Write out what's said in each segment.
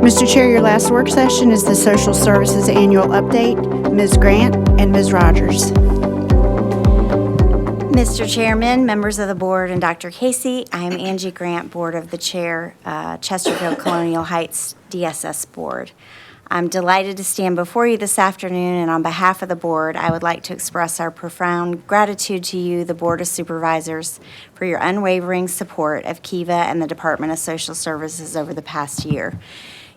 Mr. Chair, your last work session is the Social Services Annual Update. Ms. Grant and Ms. Rogers. Mr. Chairman, members of the board, and Dr. Casey, I am Angie Grant, Board of the Chair, Chesterfield-Colonial Heights DSS Board. I'm delighted to stand before you this afternoon, and on behalf of the board, I would like to express our profound gratitude to you, the Board of Supervisors, for your unwavering support of Kiva and the Department of Social Services over the past year.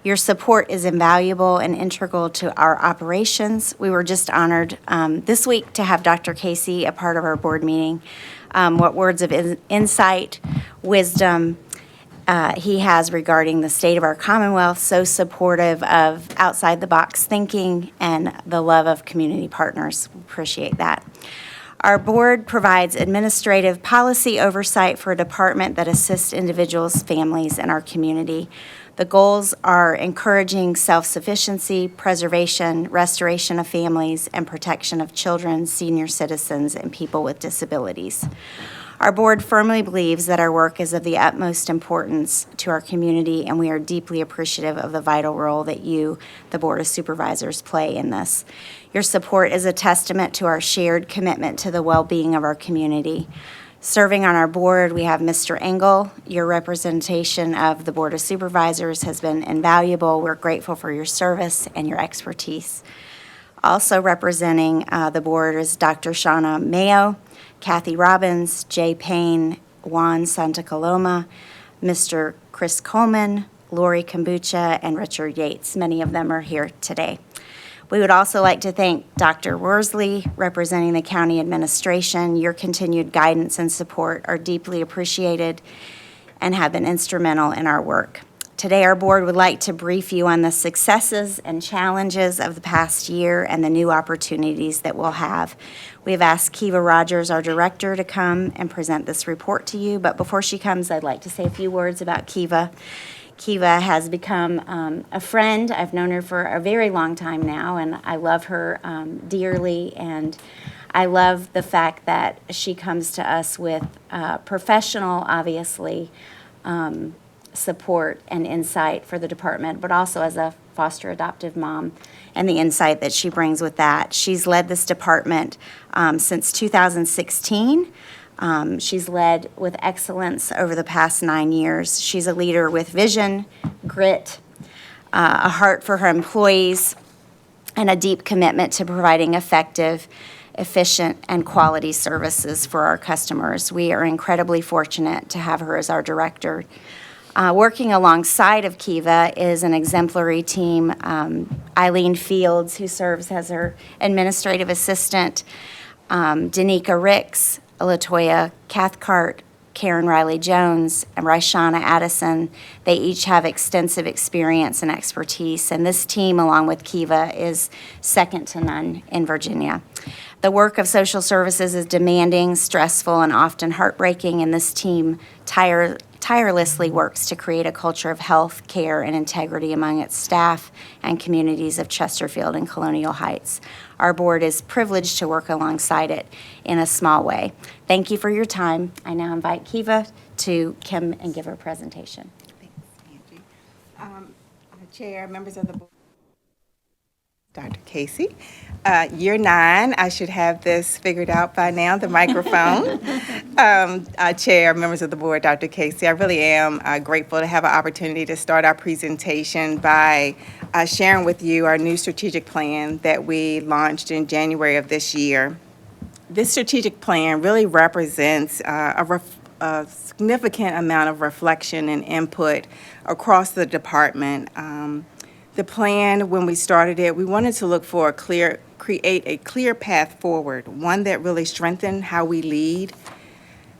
Your support is invaluable and integral to our operations. We were just honored this week to have Dr. Casey a part of our board meeting. What words of insight, wisdom he has regarding the state of our Commonwealth, so supportive of outside-the-box thinking and the love of community partners. We appreciate that. Our board provides administrative policy oversight for a department that assists individuals, families, and our community. The goals are encouraging self-sufficiency, preservation, restoration of families, and protection of children, senior citizens, and people with disabilities. Our board firmly believes that our work is of the utmost importance to our community, and we are deeply appreciative of the vital role that you, the Board of Supervisors, play in this. Your support is a testament to our shared commitment to the well-being of our community. Serving on our board, we have Mr. Engel. Your representation of the Board of Supervisors has been invaluable. We're grateful for your service and your expertise. Also representing the board is Dr. Shauna Mayo, Kathy Robbins, Jay Payne, Juan Santacoloma, Mr. Chris Coleman, Lori Kombucha, and Richard Yates. Many of them are here today. We would also like to thank Dr. Worsley, representing the county administration. Your continued guidance and support are deeply appreciated and have been instrumental in our work. Today, our board would like to brief you on the successes and challenges of the past year and the new opportunities that we'll have. We have asked Kiva Rogers, our director, to come and present this report to you, but before she comes, I'd like to say a few words about Kiva. Kiva has become a friend. I've known her for a very long time now, and I love her dearly, and I love the fact that she comes to us with professional, obviously, support and insight for the department, but also as a foster adoptive mom and the insight that she brings with that. She's led this department since 2016. She's led with excellence over the past 9 years. She's a leader with vision, grit, a heart for her employees, and a deep commitment to providing effective, efficient, and quality services for our customers. We are incredibly fortunate to have her as our director. Working alongside of Kiva is an exemplary team. Eileen Fields, who serves as her administrative assistant, Danica Ricks, Latoya Cathcart, Karen Riley-Jones, and Raishana Addison. They each have extensive experience and expertise, and this team, along with Kiva, is second to none in Virginia. The work of social services is demanding, stressful, and often heartbreaking, and this team tirelessly works to create a culture of health, care, and integrity among its staff and communities of Chesterfield and Colonial Heights. Our board is privileged to work alongside it in a small way. Thank you for your time. I now invite Kiva to come and give her presentation. Thanks, Angie. Chair, members of the board, Dr. Casey. Year 9, I should have this figured out by now, the microphone. Chair, members of the board, Dr. Casey, I really am grateful to have an opportunity to start our presentation by sharing with you our new strategic plan that we launched in January of this year. This strategic plan really represents a significant amount of reflection and input across the department. The plan, when we started it, we wanted to look for create a clear path forward, one that really strengthened how we lead,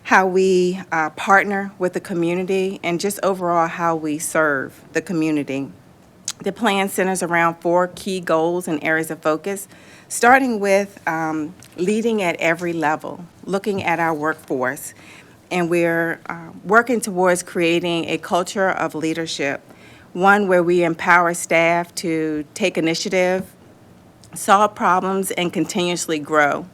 how we partner with the community, and just overall how we serve the community. The plan centers around 4 key goals and areas of focus, starting with leading at every level, looking at our workforce, and we're working towards creating a culture of leadership, one where we empower staff to take initiative, solve problems, and continuously grow.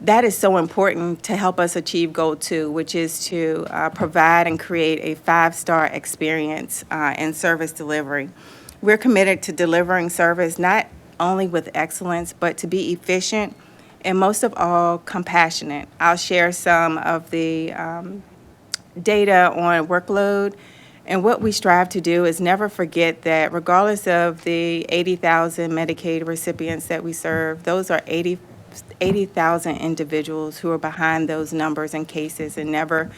That is so important to help us achieve goal 2, which is to provide and create a 5-star experience in service delivery. We're committed to delivering service not only with excellence, but to be efficient and most of all, compassionate. I'll share some of the data on workload. And what we strive to do is never forget that regardless of the 80,000 Medicaid recipients that we serve, those are 80,000 individuals who are behind those numbers and cases, and never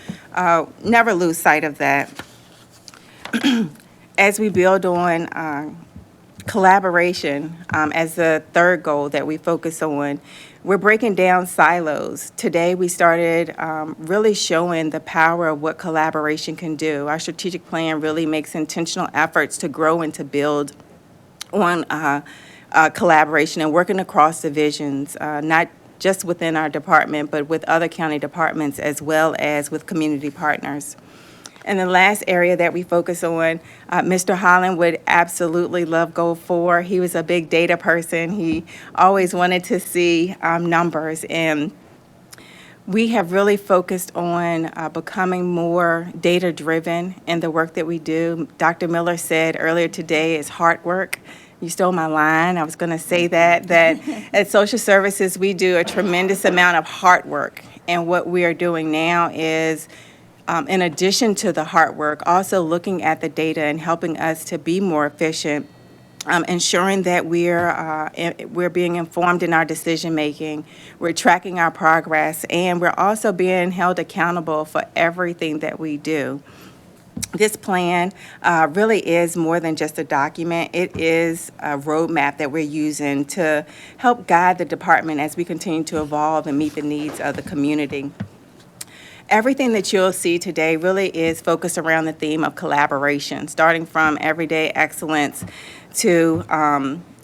lose sight of that. As we build on collaboration as the third goal that we focus on, we're breaking down silos. Today, we started really showing the power of what collaboration can do. Our strategic plan really makes intentional efforts to grow and to build on collaboration and working across divisions, not just within our department, but with other county departments as well as with community partners. And the last area that we focus on, Mr. Holland would absolutely love Goal 4. He was a big data person. He always wanted to see numbers. And we have really focused on becoming more data-driven in the work that we do. Dr. Miller said earlier today is hard work. You stole my line. I was going to say that at social services, we do a tremendous amount of hard work. And what we are doing now is, in addition to the hard work, also looking at the data and helping us to be more efficient, ensuring that we're being informed in our decision making, we're tracking our progress, and we're also being held accountable for everything that we do. This plan really is more than just a document. It is a roadmap that we're using to help guide the department as we continue to evolve and meet the needs of the community. Everything that you'll see today really is focused around the theme of collaboration, starting from everyday excellence to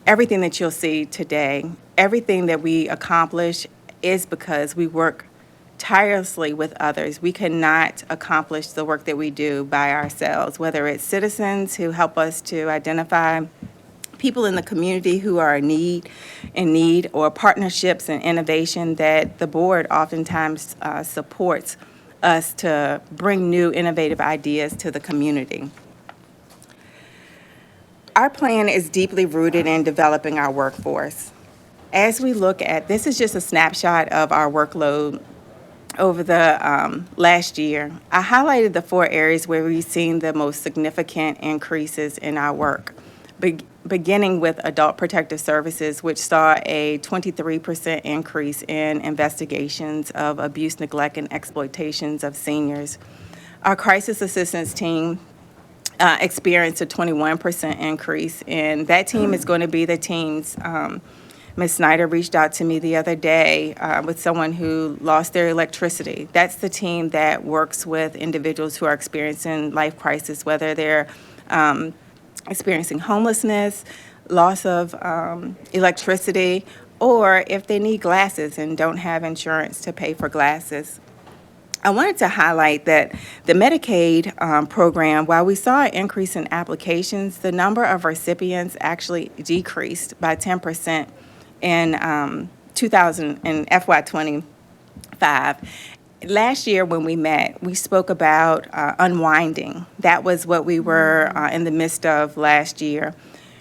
everything that you'll see today. Everything that we accomplish is because we work tirelessly with others. We cannot accomplish the work that we do by ourselves, whether it's citizens who help us to identify people in the community who are in need, or partnerships and innovation that the board oftentimes supports us to bring new innovative ideas to the community. Our plan is deeply rooted in developing our workforce. As we look at, this is just a snapshot of our workload over the last year. I highlighted the 4 areas where we've seen the most significant increases in our work, beginning with adult protective services, which saw a 23% increase in investigations of abuse, neglect, and exploitations of seniors. Our crisis assistance team experienced a 21% increase, and that team is going to be the teams. Ms. Snyder reached out to me the other day with someone who lost their electricity. That's the team that works with individuals who are experiencing life crisis, whether they're experiencing homelessness, loss of electricity, or if they need glasses and don't have insurance to pay for glasses. I wanted to highlight that the Medicaid program, while we saw an increase in applications, the number of recipients actually decreased by 10% in FY25. Last year when we met, we spoke about unwinding. That was what we were in the midst of last year.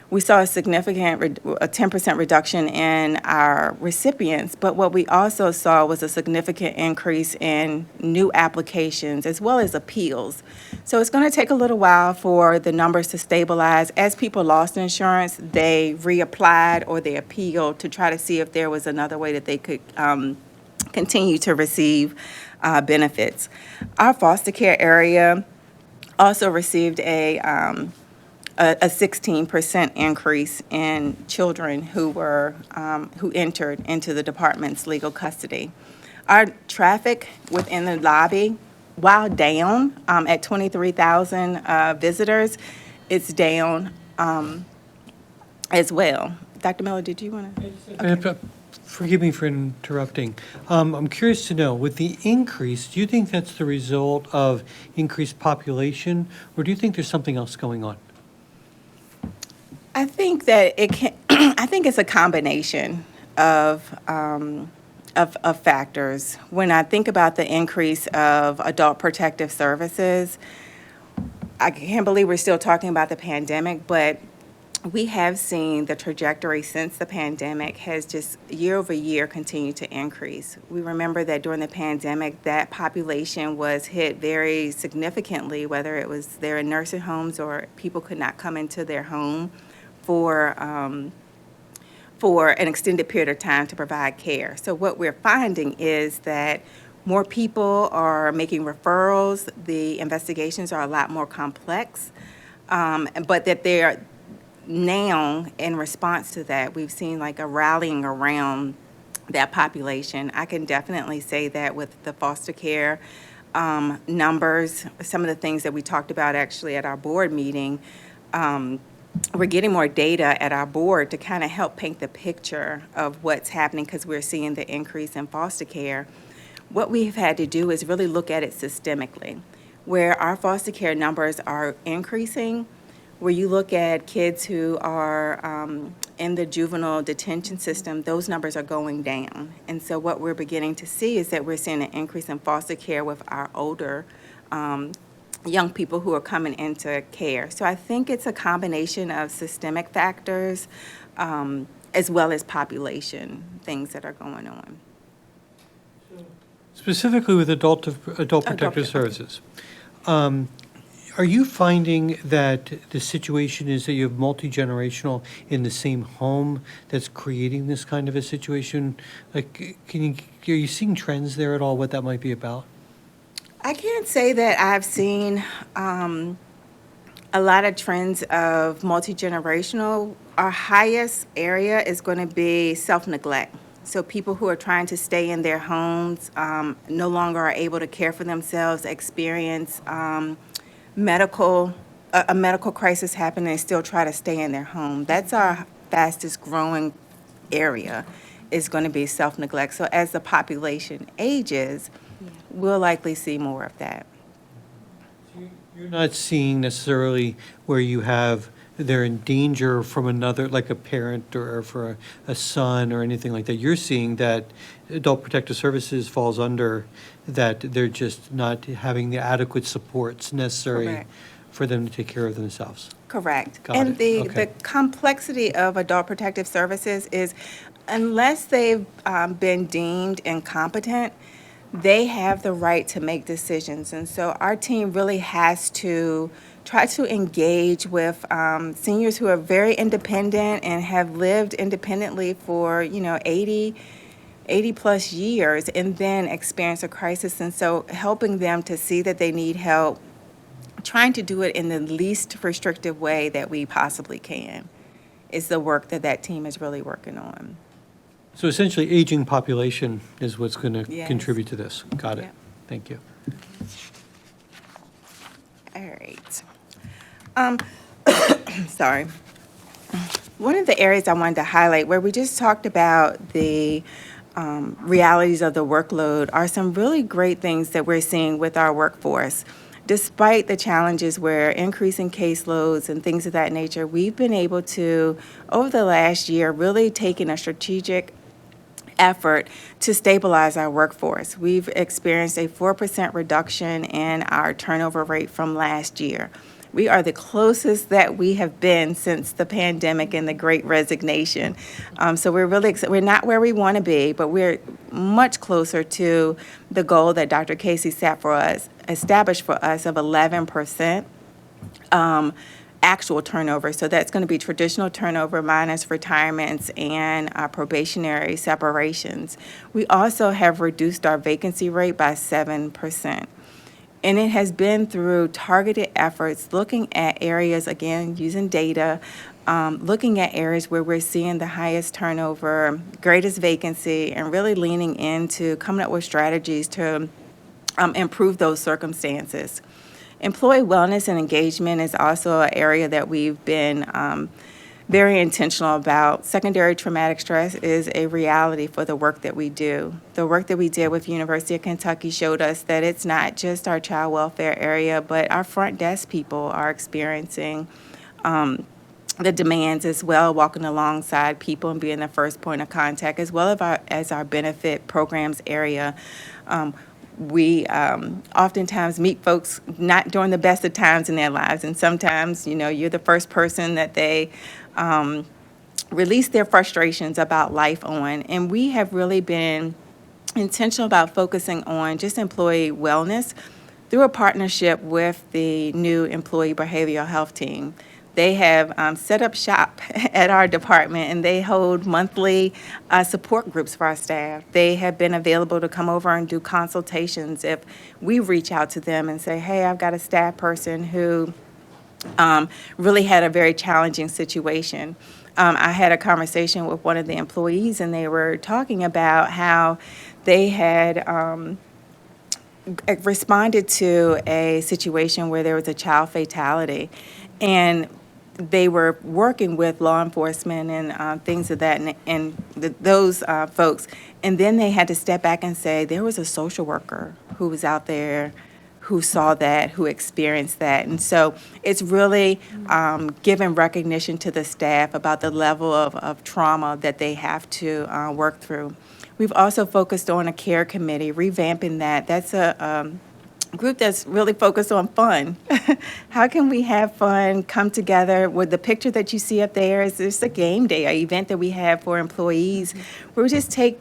We saw a significant, a 10% reduction in our recipients, but what we also saw was a significant increase in new applications as well as appeals. So it's going to take a little while for the numbers to stabilize. As people lost insurance, they reapplied or they appealed to try to see if there was another way that they could continue to receive benefits. Our foster care area also received a 16% increase in children who entered into the department's legal custody. Our traffic within the lobby, while down at 23,000 visitors, it's down as well. Dr. Miller, did you want to? Okay. Forgive me for interrupting. I'm curious to know, with the increase, do you think that's the result of increased population, or do you think there's something else going on? I think that it can. I think it's a combination of factors. When I think about the increase of adult protective services, I can't believe we're still talking about the pandemic, but we have seen the trajectory since the pandemic has just year over year continued to increase. We remember that during the pandemic, that population was hit very significantly, whether it was they're in nursing homes or people could not come into their home for an extended period of time to provide care. So what we're finding is that more people are making referrals, the investigations are a lot more complex, but that they're now, in response to that, we've seen like a rallying around that population. I can definitely say that with the foster care numbers, some of the things that we talked about actually at our board meeting, we're getting more data at our board to kind of help paint the picture of what's happening because we're seeing the increase in foster care. What we've had to do is really look at it systemically, where our foster care numbers are increasing, where you look at kids who are in the juvenile detention system, those numbers are going down. And so what we're beginning to see is that we're seeing an increase in foster care with our older young people who are coming into care. So I think it's a combination of systemic factors as well as population things that are going on. Specifically with adult protective services, are you finding that the situation is that you have multi-generational in the same home that's creating this kind of a situation? Like, are you seeing trends there at all, what that might be about? I can't say that I've seen a lot of trends of multi-generational. Our highest area is going to be self-neglect. So people who are trying to stay in their homes no longer are able to care for themselves, experience a medical crisis happen, and still try to stay in their home. That's our fastest growing area, is going to be self-neglect. So as the population ages, we'll likely see more of that. You're not seeing necessarily where you have they're in danger from another, like a parent or for a son or anything like that. You're seeing that Adult Protective Services falls under that they're just not having the adequate supports necessary Correct. for them to take care of themselves. Correct. Got And it. the Okay. complexity of Adult Protective Services is unless they've been deemed incompetent, they have the right to make decisions. And so our team really has to try to engage with seniors who are very independent and have lived independently for, 80 plus years and then experience a crisis. And so helping them to see that they need help, trying to do it in the least restrictive way that we possibly can is the work that team is really working on. So essentially, aging population is what's going to Yes. contribute to this. Got it. Yep. Thank you. All right. Sorry. One of the areas I wanted to highlight where we just talked about the realities of the workload are some really great things that we're seeing with our workforce. Despite the challenges where increasing caseloads and things of that nature, we've been able to, over the last year, really taken a strategic effort to stabilize our workforce. We've experienced a 4% reduction in our turnover rate from last year. We are the closest that we have been since the pandemic and the Great Resignation. So we're really we're not where we want to be, but we're much closer to the goal that Dr. Casey established for us of 11% actual turnover. So that's going to be traditional turnover minus retirements and probationary separations. We also have reduced our vacancy rate by 7%. And it has been through targeted efforts, looking at areas, again, using data, looking at areas where we're seeing the highest turnover, greatest vacancy, and really leaning into coming up with strategies to improve those circumstances. Employee wellness and engagement is also an area that we've been very intentional about. Secondary traumatic stress is a reality for the work that we do. The work that we did with University of Kentucky showed us that it's not just our child welfare area, but our front desk people are experiencing the demands as well, walking alongside people and being the first point of contact, as well as our benefit programs area. We oftentimes meet folks not during the best of times in their lives, and sometimes, you're the first person that they release their frustrations about life on. And we have really been intentional about focusing on just employee wellness through a partnership with the new employee behavioral health team. They have set up shop at our department, and they hold monthly support groups for our staff. They have been available to come over and do consultations if we reach out to them and say, hey, I've got a staff person who really had a very challenging situation. I had a conversation with one of the employees, and they were talking about how they had responded to a situation where there was a child fatality, and they were working with law enforcement and things of that, those folks, and then they had to step back and say there was a social worker who was out there who saw that, who experienced that. And so it's really giving recognition to the staff about the level of trauma that they have to work through. We've also focused on a care committee, revamping that. That's a group that's really focused on fun. How can we have fun, come together? With the picture that you see up there is just a game day, an event that we have for employees, where we just take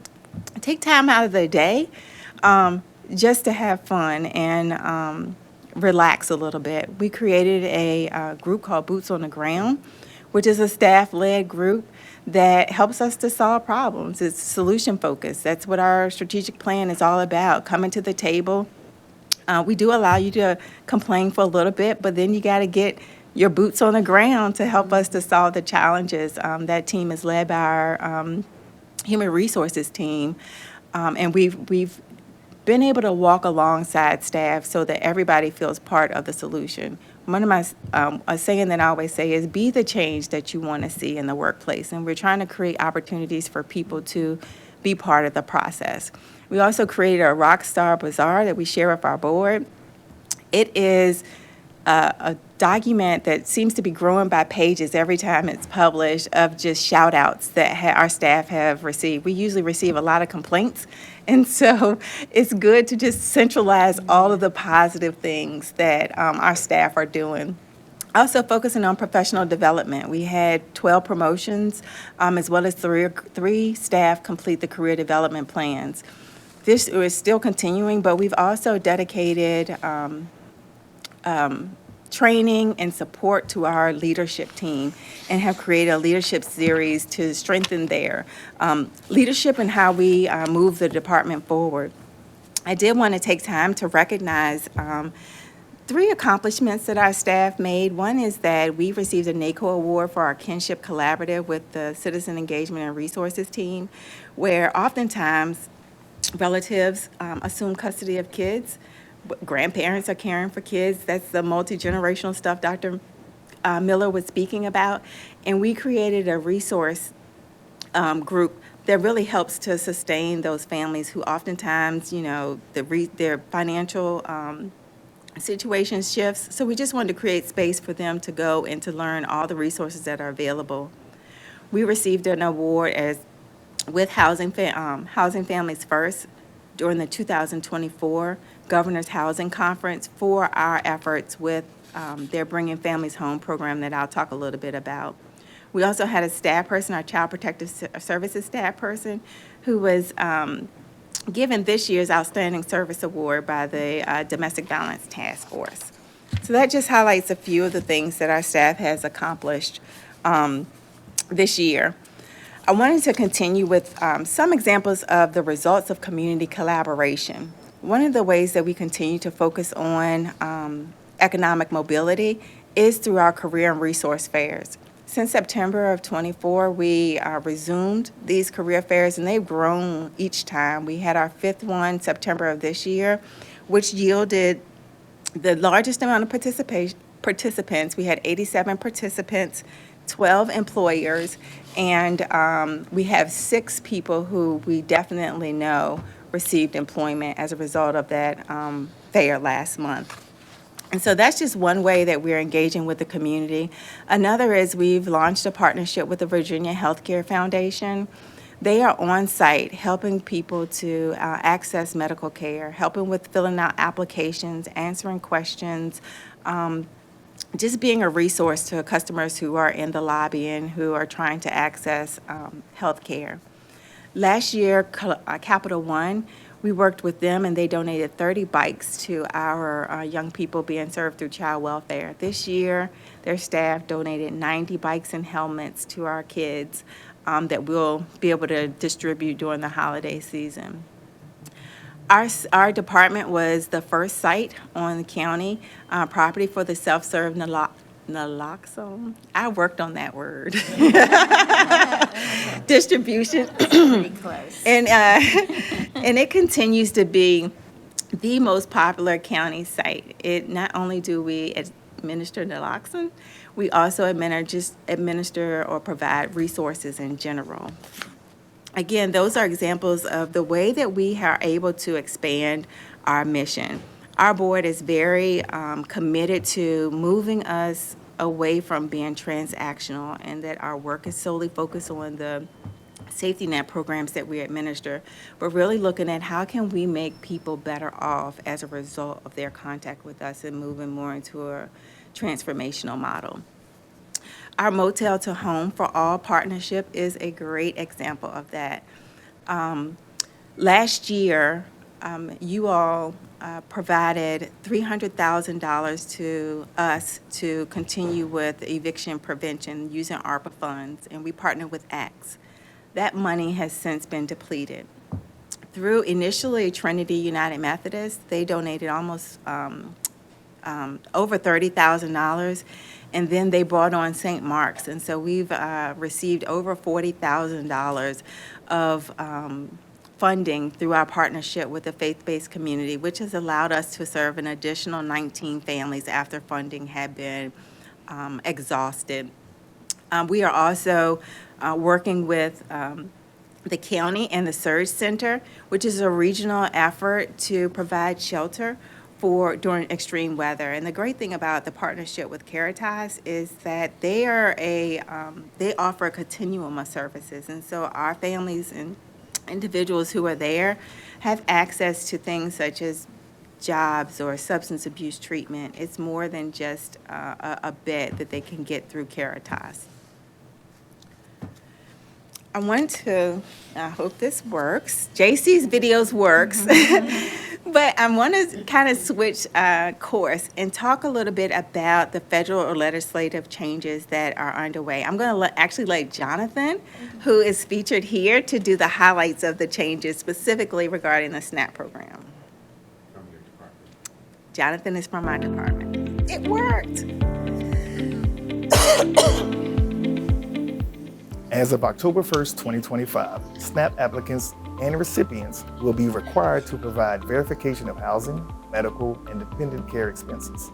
time out of the day just to have fun and relax a little bit. We created a group called Boots on the Ground, which is a staff-led group that helps us to solve problems. It's solution focused. That's what our strategic plan is all about, coming to the table. We do allow you to complain for a little bit, but then you got to get your boots on the ground to help us to solve the challenges. That team is led by our human resources team, and we've been able to walk alongside staff so that everybody feels part of the solution. One of my a saying that I always say is, be the change that you want to see in the workplace, and we're trying to create opportunities for people to be part of the process. We also created a Rockstar Bazaar that we share with our board. It is a document that seems to be growing by pages every time it's published, of just shout outs that our staff have received. We usually receive a lot of complaints, and so it's good to just centralize all of the positive things that our staff are doing. Also focusing on professional development. We had 12 promotions, as well as three staff complete the career development plans. This is still continuing, but we've also dedicated training and support to our leadership team, and have created a leadership series to strengthen their leadership and how we move the department forward. I did want to take time to recognize 3 accomplishments that our staff made. One is that we received a NACO award for our kinship collaborative with the Citizen Engagement and Resources team, where oftentimes relatives assume custody of kids. Grandparents are caring for kids. That's the multi-generational stuff Dr. Miller was speaking about. And we created a resource group that really helps to sustain those families who oftentimes, their financial situation shifts. So we just wanted to create space for them to go and to learn all the resources that are available. We received an award with Housing Families First during the 2024 Governor's Housing Conference for our efforts with their Bringing Families Home program that I'll talk a little bit about. We also had a staff person, our Child Protective Services staff person, who was given this year's Outstanding Service Award by the Domestic Violence Task Force. So that just highlights a few of the things that our staff has accomplished this year. I wanted to continue with some examples of the results of community collaboration. One of the ways that we continue to focus on economic mobility is through our career and resource fairs. Since September of '24, we resumed these career fairs, and they've grown each time. We had our 5th one September of this year, which yielded the largest amount of participants. We had 87 participants, 12 employers, and we have 6 people who we definitely know received employment as a result of that fair last month. And so that's just one way that we're engaging with the community. Another is we've launched a partnership with the Virginia Healthcare Foundation. They are on site helping people to access medical care, helping with filling out applications, answering questions, just being a resource to customers who are in the lobby and who are trying to access health care. Last year, Capital One, we worked with them and they donated 30 bikes to our young people being served through child welfare. This year, their staff donated 90 bikes and helmets to our kids that we'll be able to distribute during the holiday season. Our department was the first site on the county property for the self-serve naloxone. I worked on that word. Distribution. Pretty close. And it continues to be the most popular county site. It not only do we administer naloxone, we also administer or provide resources in general. Again, those are examples of the way that we are able to expand our mission. Our board is very committed to moving us away from being transactional, and that our work is solely focused on the safety net programs that we administer, but really looking at how can we make people better off as a result of their contact with us and moving more into a transformational model. Our Motel to Home for All partnership is a great example of that. Last year, you all provided $300,000 to us to continue with eviction prevention using ARPA funds, and we partnered with ACTS. That money has since been depleted. Through initially Trinity United Methodist, they donated almost over $30,000, and then they brought on St. Mark's, and so we've received over $40,000 of funding through our partnership with the faith-based community, which has allowed us to serve an additional 19 families after funding had been exhausted. We are also working with the county and the Surge Center, which is a regional effort to provide shelter during extreme weather. And the great thing about the partnership with Caritas is that they offer a continuum of services. And so our families and individuals who are there have access to things such as jobs or substance abuse treatment. It's more than just a bed that they can get through Caritas. I hope this works. JC's videos works. But I want to kind of switch course and talk a little bit about the federal or legislative changes that are underway. I'm going to actually let Jonathan, who is featured here, to do the highlights of the changes specifically regarding the SNAP program. From your department. Jonathan is from my department. It worked. As of October 1st, 2025, SNAP applicants and recipients will be required to provide verification of housing, medical, and dependent care expenses.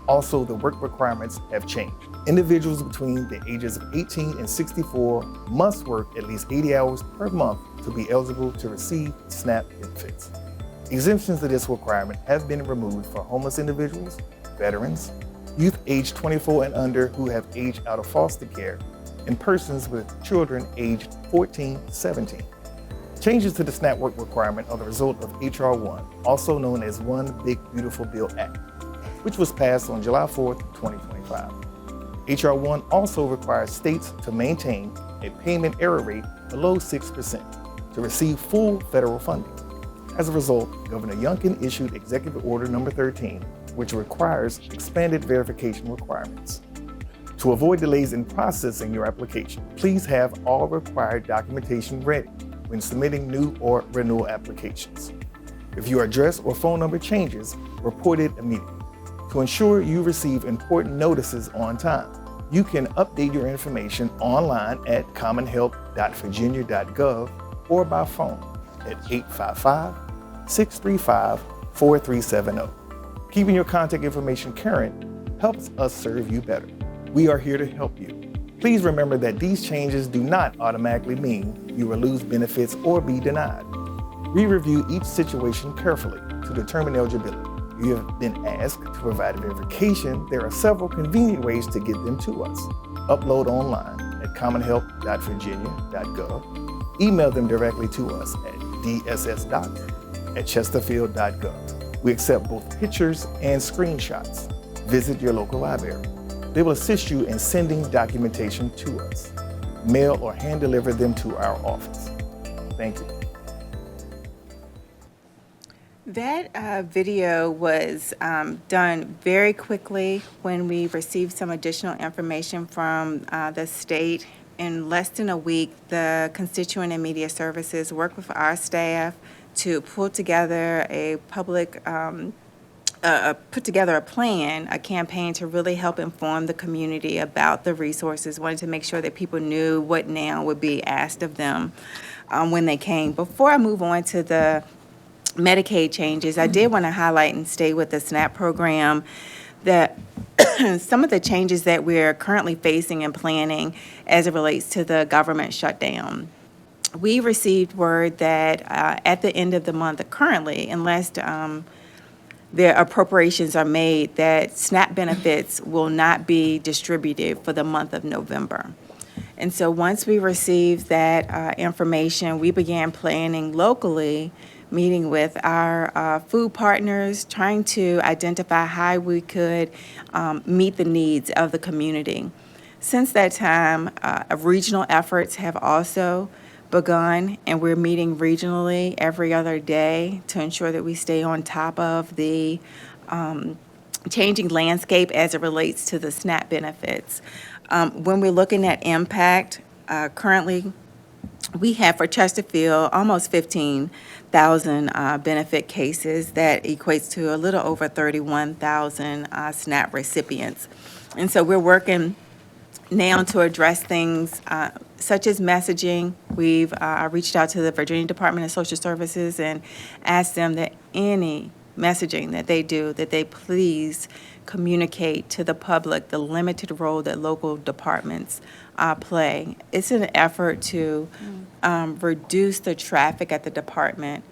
Also, the work requirements have changed. Individuals between the ages of 18 and 64 must work at least 80 hours per month to be eligible to receive SNAP benefits. Exemptions to this requirement have been removed for homeless individuals, veterans, youth aged 24 and under who have aged out of foster care, and persons with children aged 14 to 17. Changes to the SNAP work requirement are the result of H.R. 1, also known as One Big Beautiful Bill Act, which was passed on July 4th, 2025. H.R. 1 also requires states to maintain a payment error rate below 6% to receive full federal funding. As a result, Governor Youngkin issued Executive Order Number 13, which requires expanded verification requirements. To avoid delays in processing your application, please have all required documentation ready when submitting new or renewal applications. If your address or phone number changes, report it immediately. To ensure you receive important notices on time, you can update your information online at commonhelp.virginia.gov or by phone at 855-635-4370. Keeping your contact information current helps us serve you better. We are here to help you. Please remember that these changes do not automatically mean you will lose benefits or be denied. We review each situation carefully to determine eligibility. If you have been asked to provide verification, there are several convenient ways to get them to us. Upload online at commonhelp.virginia.gov, Email them directly to us at dssdoc@chesterfield.gov. We accept both pictures and screenshots. Visit your local library. They will assist you in sending documentation to us. Mail or hand deliver them to our office. Thank you. That video was done very quickly when we received some additional information from the state. In less than a week, the Constituent and Media Services worked with our staff to pull together a put together a plan, a campaign to really help inform the community about the resources. Wanted to make sure that people knew what now would be asked of them when they came. Before I move on to the Medicaid changes, I did want to highlight and stay with the SNAP program that some of the changes that we're currently facing and planning as it relates to the government shutdown. We received word that at the end of the month, currently, unless the appropriations are made, that SNAP benefits will not be distributed for the month of November. And so once we received that information, we began planning locally, meeting with our food partners, trying to identify how we could meet the needs of the community. Since that time, regional efforts have also begun, and we're meeting regionally every other day to ensure that we stay on top of the changing landscape as it relates to the SNAP benefits. When we're looking at impact, currently we have for Chesterfield almost 15,000 benefit cases. That equates to a little over 31,000 SNAP recipients. And so we're working now to address things such as messaging. We've reached out to the Virginia Department of Social Services and asked them that any messaging that they do, that they please communicate to the public the limited role that local departments play. It's an effort to reduce the traffic at the department.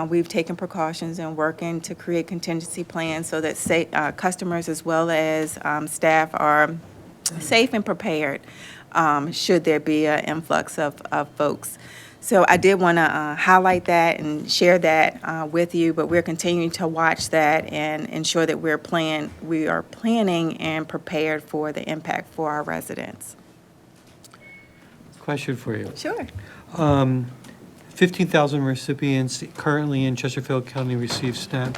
We've taken precautions and working to create contingency plans so that customers as well as staff are safe and prepared should there be an influx of folks. So I did want to highlight that and share that with you, but we're continuing to watch that and ensure that we are planning and prepared for the impact for our residents. Question for you. Sure. 15,000 recipients currently in Chesterfield County receive SNAP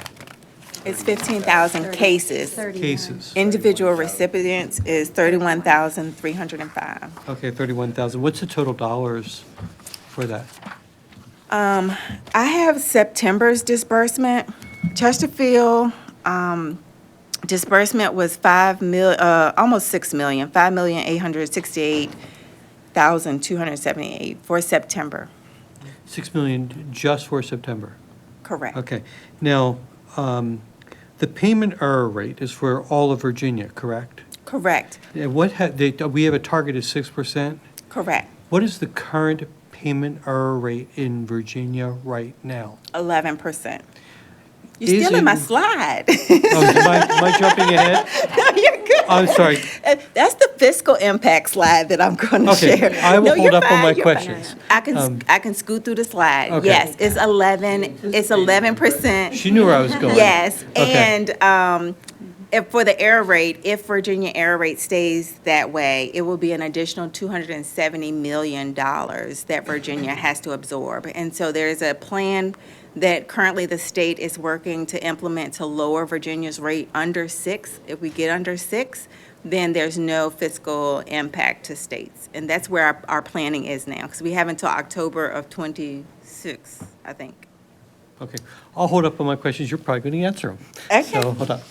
It's 15,000 cases. cases. Individual recipients is 31,305. Okay, 31,000. What's the total dollars for that? I have September's disbursement. Chesterfield disbursement was almost 6 million, 5,868,278 for September. 6 million just for September. Correct. Okay. Now, the payment error rate is for all of Virginia, correct? Correct. And we have a target of 6%. Correct. What is the current payment error rate in Virginia right now? 11%. You're Is stealing it- my slide. Oh, am I jumping ahead? No, you're good. I'm sorry. That's the fiscal impact slide that I'm going to Okay, share. I will No, hold you're up on my fine, you're fine. questions. I can scoot through the slide. Okay. Yes, it's 11%. She knew where I was going. Yes, Okay. and for the error rate, if Virginia error rate stays that way, it will be an additional $270 million that Virginia has to absorb. And so there's a plan that currently the state is working to implement to lower Virginia's rate under 6. If we get under 6, then there's no fiscal impact to states. And that's where our planning is now, because we have until October of 26, I think. Okay. I'll hold up on my questions. You're probably going to answer them. Okay. So, hold on.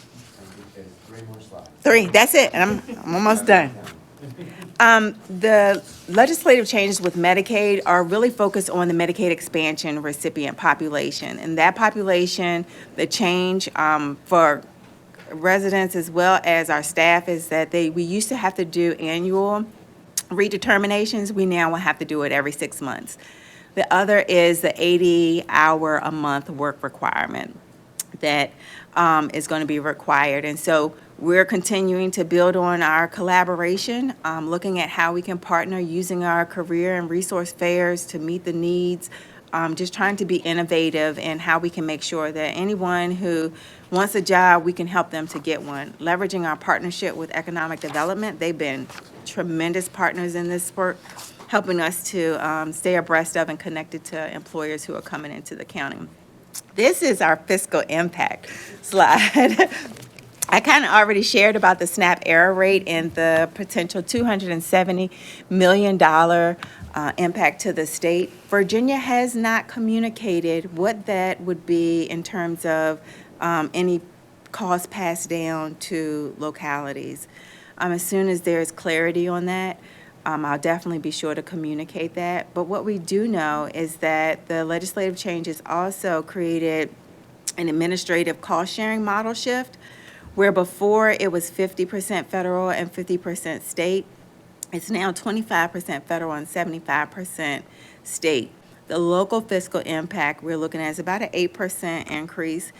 And 3 more slides. 3, that's it, and I'm almost done. The legislative changes with Medicaid are really focused on the Medicaid expansion recipient population. And that population, the change for residents as well as our staff is that we used to have to do annual redeterminations. We now will have to do it every 6 months. The other is the 80-hour-a-month work requirement. that is going to be required. And so we're continuing to build on our collaboration, looking at how we can partner using our career and resource fairs to meet the needs, just trying to be innovative in how we can make sure that anyone who wants a job, we can help them to get one. Leveraging our partnership with economic development, they've been tremendous partners in this work, helping us to stay abreast of and connected to employers who are coming into the county. This is our fiscal impact slide. I kind of already shared about the SNAP error rate and the potential $270 million impact to the state. Virginia has not communicated what that would be in terms of any cost passed down to localities. As soon as there's clarity on that, I'll definitely be sure to communicate that. But what we do know is that the legislative changes also created an administrative cost-sharing model shift, where before it was 50% federal and 50% state. It's now 25% federal and 75% state. The local fiscal impact we're looking at is about an 8% increase,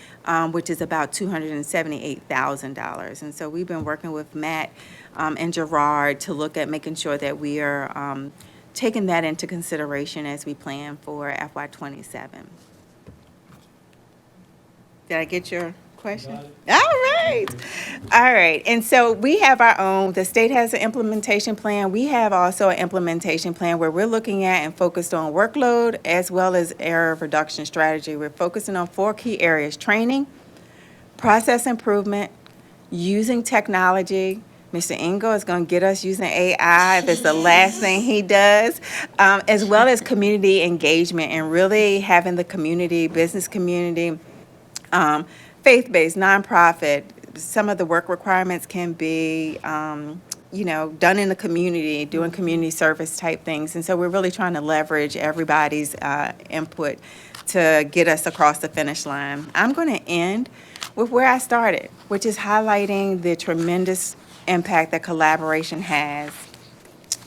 which is about $278,000. And so we've been working with Matt and Gerard to look at making sure that we are taking that into consideration as we plan for FY27. Did I get your question? All right. All right. And so we have our own, the state has an implementation plan. We have also an implementation plan where we're looking at and focused on workload as well as error reduction strategy. We're focusing on 4 key areas: training, process improvement, using technology. Mr. Engel is going to get us using AI if it's the last thing he does, as well as community engagement and really having the community, business community, faith-based, nonprofit. Some of the work requirements can be, done in the community, doing community service type things. And so we're really trying to leverage everybody's input to get us across the finish line. I'm going to end with where I started, which is highlighting the tremendous impact that collaboration has.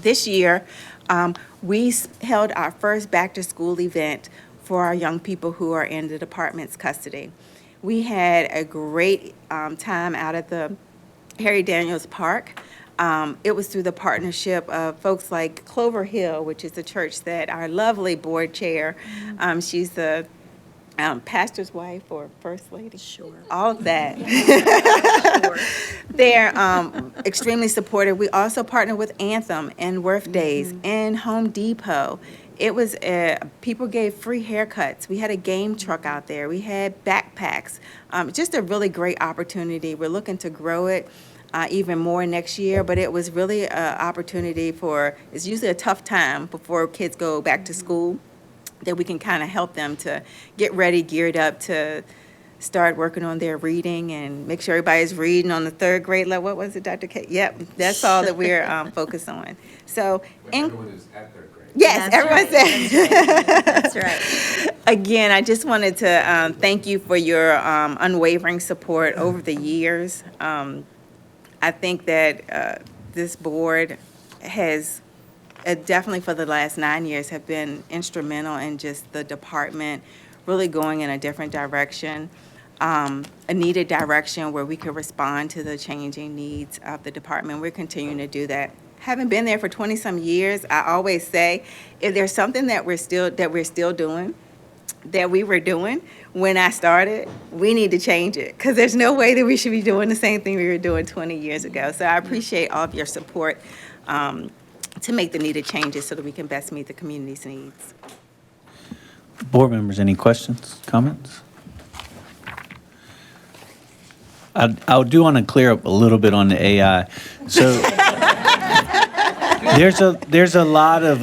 This year, we held our first back-to-school event for our young people who are in the department's custody. We had a great time out at the Harry Daniels Park. It was through the partnership of folks like Clover Hill, which is the church that our lovely board chair, she's the pastor's wife or first lady. Sure. All of that. Sure. They're extremely supportive. We also partnered with Anthem and Worth Days and Home Depot. It was, people gave free haircuts. We had a game truck out there. We had backpacks. Just a really great opportunity. We're looking to grow it even more next year, but it was really an opportunity for, it's usually a tough time before kids go back to school, that we can kind of help them to get ready, geared up to start working on their reading and make sure everybody's reading on the 3rd grade level. What was it, Dr. K? Yep, that's all that we're focused on. So, Everyone is at 3rd grade. Yes, everyone said. That's right. Again, I just wanted to thank you for your unwavering support over the years. I think that this board has definitely for the last 9 years have been instrumental in just the department really going in a different direction, a needed direction where we could respond to the changing needs of the department. We're continuing to do that. Having been there for 20-some years, I always say, if there's something that we're still doing, that we were doing when I started, we need to change it, because there's no way that we should be doing the same thing we were doing 20 years ago. So I appreciate all of your support to make the needed changes so that we can best meet the community's needs. Board members, any questions, comments? I do want to clear up a little bit on the AI. So there's a lot of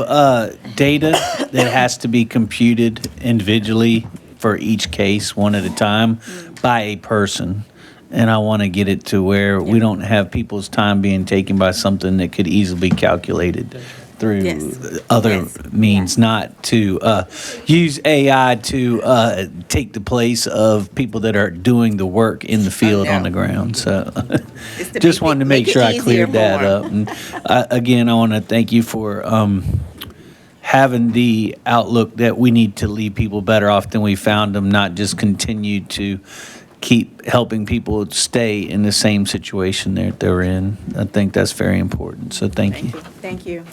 data that has to be computed individually for each case, one at a time, by a person. And I want to get it to where we don't have people's time being taken by something that could easily be calculated through other means, not to use AI to take the place of people that are doing the work in the field on the ground. So just wanted to make sure I cleared that up. And again, I want to thank you for having the outlook that we need to leave people better off than we found them, not just continue to keep helping people stay in the same situation they're in. I think that's very important. So thank you. Thank you.